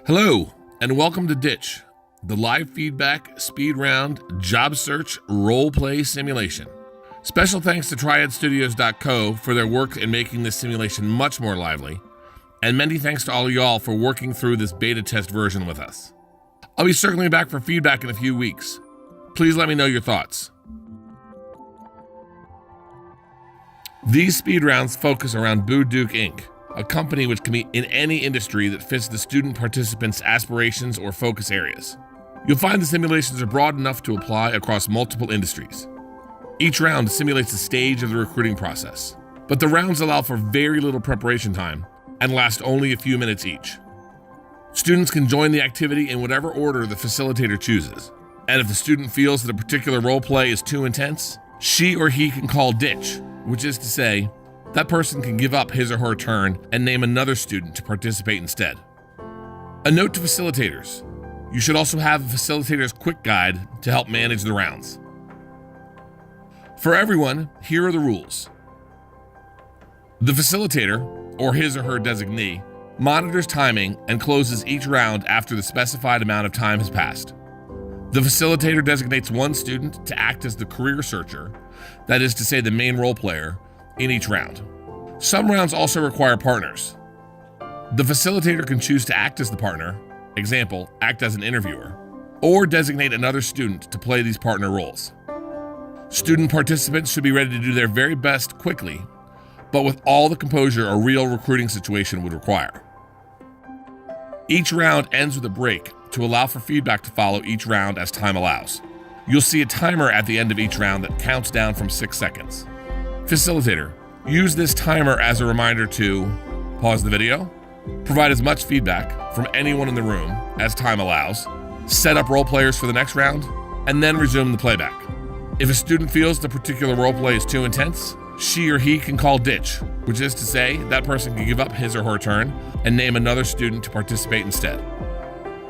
Hello, and welcome to Ditch, the live feedback, speed round, job search, role play simulation. Special thanks to triadstudios.co for their work in making this simulation much more lively, and many thanks to all of y'all for working through this beta test version with us. I'll be circling back for feedback in a few weeks. Please let me know your thoughts. These speed rounds focus around Boo Duke Inc., a company which can be in any industry that fits the student participants' aspirations or focus areas. You'll find the simulations are broad enough to apply across multiple industries. Each round simulates a stage of the recruiting process, but the rounds allow for very little preparation time and last only a few minutes each. Students can join the activity in whatever order the facilitator chooses, and if the student feels that a particular role play is too intense, she or he can call Ditch, which is to say, that person can give up his or her turn and name another student to participate instead. A note to facilitators: you should also have a facilitator's quick guide to help manage the rounds. For everyone, here are the rules. The facilitator, or his or her designee, monitors timing and closes each round after the specified amount of time has passed. The facilitator designates one student to act as the career searcher, that is to say the main role player, in each round. Some rounds also require partners. The facilitator can choose to act as the partner, example, act as an interviewer, or designate another student to play these partner roles. Student participants should be ready to do their very best quickly, but with all the composure a real recruiting situation would require. Each round ends with a break to allow for feedback to follow each round as time allows. You'll see a timer at the end of each round that counts down from 6 seconds. Facilitator, use this timer as a reminder to pause the video, provide as much feedback from anyone in the room as time allows, set up role players for the next round, and then resume the playback. If a student feels the particular role play is too intense, she or he can call Ditch, which is to say that person can give up his or her turn and name another student to participate instead.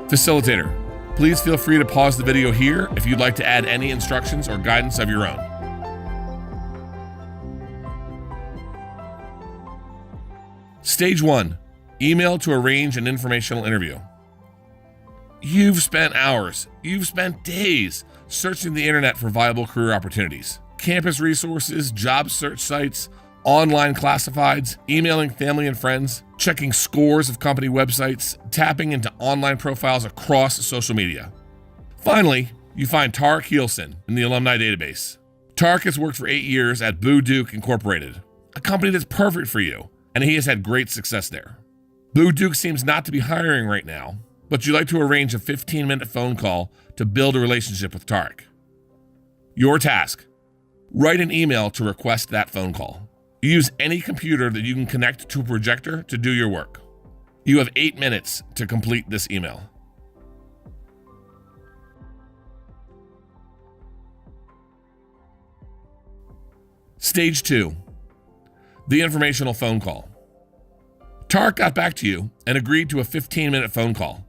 Facilitator, please feel free to pause the video here if you'd like to add any instructions or guidance of your own. Stage 1, email to arrange an informational interview. You've spent hours, you've spent days searching the internet for viable career opportunities. Campus resources, job search sites, online classifieds, emailing family and friends, checking scores of company websites, tapping into online profiles across social media. Finally, you find Tarek Hielsen in the alumni database. Tarek has worked for 8 years at Boo Duke Incorporated, a company that's perfect for you, and he has had great success there. Boo Duke seems not to be hiring right now, but you'd like to arrange a 15-minute phone call to build a relationship with Tarek. Your task: write an email to request that phone call. Use any computer that you can connect to a projector to do your work. You have 8 minutes to complete this email. Stage 2, the informational phone call. Tarek got back to you and agreed to a 15-minute phone call.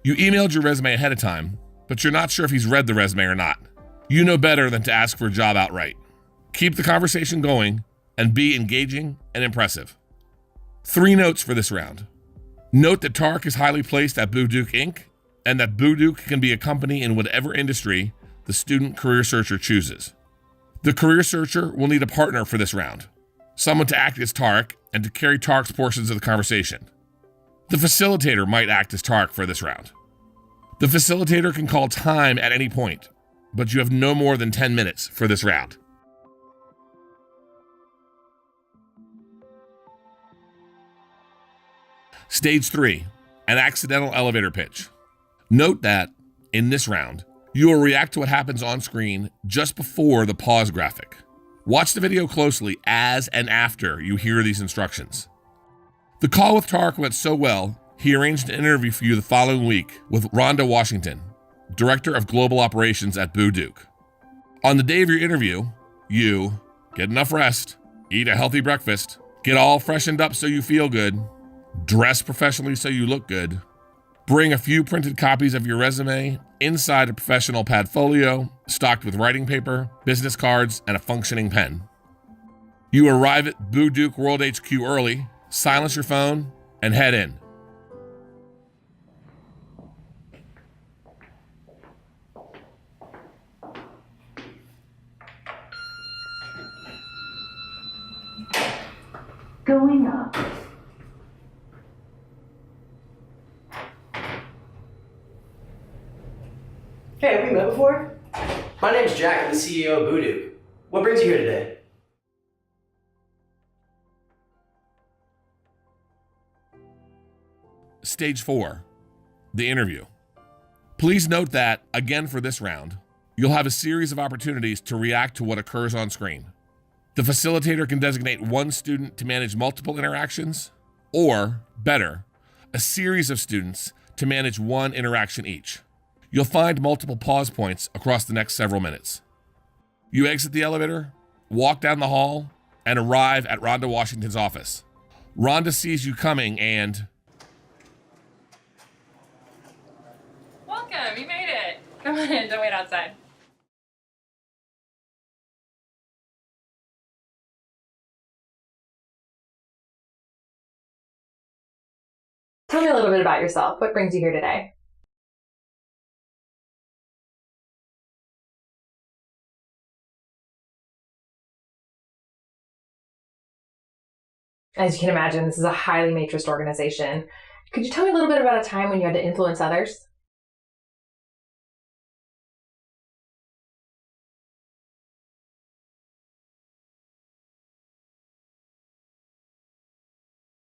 You emailed your resume ahead of time, but you're not sure if he's read the resume or not. You know better than to ask for a job outright. Keep the conversation going and be engaging and impressive. 3 notes for this round. Note that Tarek is highly placed at Boo Duke Inc., and that Boo Duke can be a company in whatever industry the student career searcher chooses. The career searcher will need a partner for this round, someone to act as Tarek and to carry Tarek's portions of the conversation. The facilitator might act as Tarek for this round. The facilitator can call time at any point, but you have no more than 10 minutes for this round. Stage 3, an accidental elevator pitch. Note that, in this round, you will react to what happens on screen just before the pause graphic. Watch the video closely as and after you hear these instructions. The call with Tarek went so well, he arranged an interview for you the following week with Rhonda Washington, Director of Global Operations at Boo Duke. On the day of your interview, you get enough rest, eat a healthy breakfast, get all freshened up so you feel good, dress professionally so you look good, bring a few printed copies of your resume inside a professional padfolio stocked with writing paper, business cards, and a functioning pen. You arrive at Boo Duke World HQ early, silence your phone, and head in. going up. Hey, have we met before? My name's Jack. I'm the CEO of Voodoo. What brings you here today? Stage 4, the interview. Please note that, again for this round, you'll have a series of opportunities to react to what occurs on screen. The facilitator can designate one student to manage multiple interactions, or, better, a series of students to manage one interaction each. You'll find multiple pause points across the next several minutes. You exit the elevator, walk down the hall, and arrive at Rhonda Washington's office. Rhonda sees you coming and... Welcome, you made it. Come on in, don't wait outside. Tell me a little bit about yourself. What brings you here today? As you can imagine, this is a highly matrixed organization. Could you tell me a little bit about a time when you had to influence others?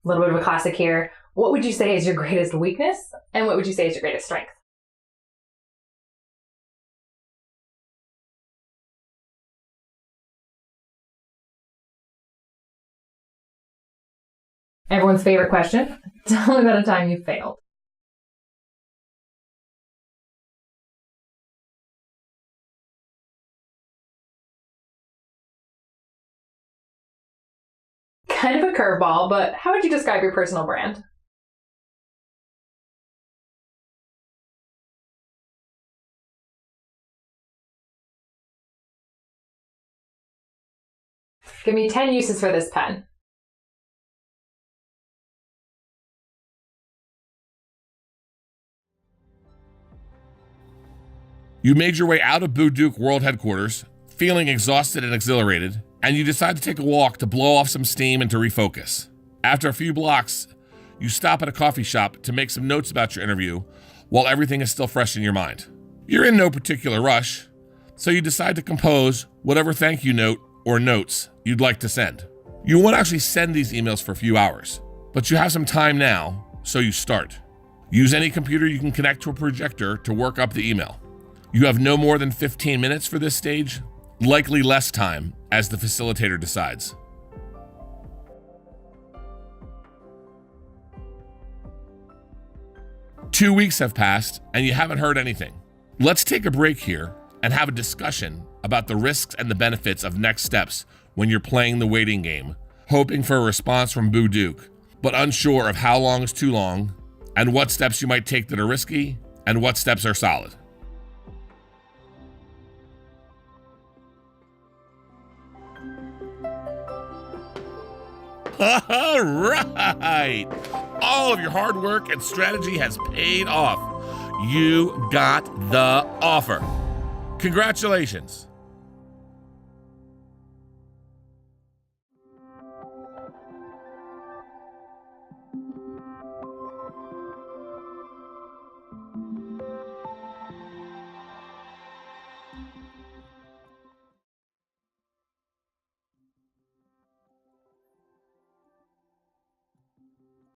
A little bit of a classic here. What would you say is your greatest weakness, and what would you say is your greatest strength? Everyone's favorite question. Tell me about a time you failed. Kind of a curveball, but how would you describe your personal brand? Give me 10 uses for this pen. You made your way out of Bouduc World Headquarters, feeling exhausted and exhilarated, and you decide to take a walk to blow off some steam and to refocus. After a few blocks, you stop at a coffee shop to make some notes about your interview while everything is still fresh in your mind. You're in no particular rush, so you decide to compose whatever thank you note or notes you'd like to send. You won't actually send these emails for a few hours, but you have some time now, so you start. Use any computer you can connect to a projector to work up the email. You have no more than 15 minutes for this stage, likely less time as the facilitator decides. Two weeks have passed and you haven't heard anything. Let's take a break here and have a discussion about the risks and the benefits of next steps when you're playing the waiting game, hoping for a response from Bouduc, but unsure of how long is too long and what steps you might take that are risky and what steps are solid. All right. All of your hard work and strategy has paid off. You got the offer. Congratulations.